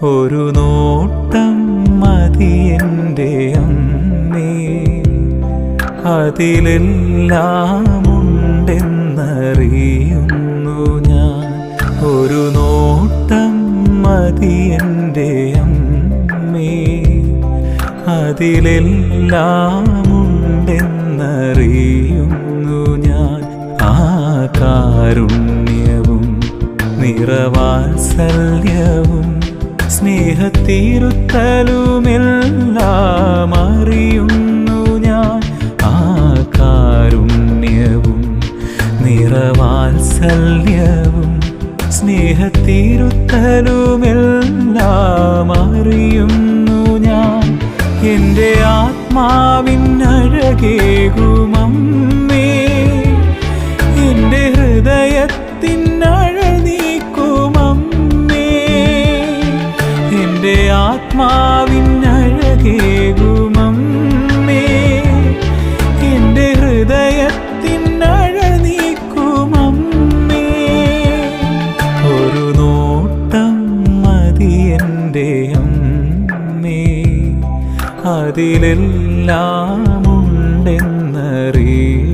ഒരു നോട്ടം മതി എൻ്റെ അമ്മേ, അതിലെല്ലാം ഉണ്ടെന്നറിയുന്നു ഞാൻ. ഒരു നോട്ടം മതി എൻ്റെ അമ്മേ, അതിലെല്ലാം ഉണ്ടെന്നറിയുന്നു ഞാൻ. ആ കാരുണ്യവും നിറവാത്സല്യവും സ്നേഹത്തിരുത്തലുമെല്ലാം അറിയുന്നു ഞാൻ. ആ കാരുണ്യവും നിറവാത്സല്യവും സ്നേഹത്തിരുത്തലുമെല്ലാം അറിയുന്നു ഞാൻ. എൻ്റെ ആത്മാവിനഴകേകുമമ്മേ, എൻ്റെ ഹൃദയത്തിനഴ നീക്കുമമ്മേ. എൻ്റെ ആത്മാവിനഴകേകുമമ്മേ, എൻ്റെ ഹൃദയത്തിനഴ നീക്കുമമ്മേ. ഒരു നോട്ടം മതി എൻ്റെ അമ്മേ, അതിലെല്ലാം ഉണ്ടെന്നറിയും.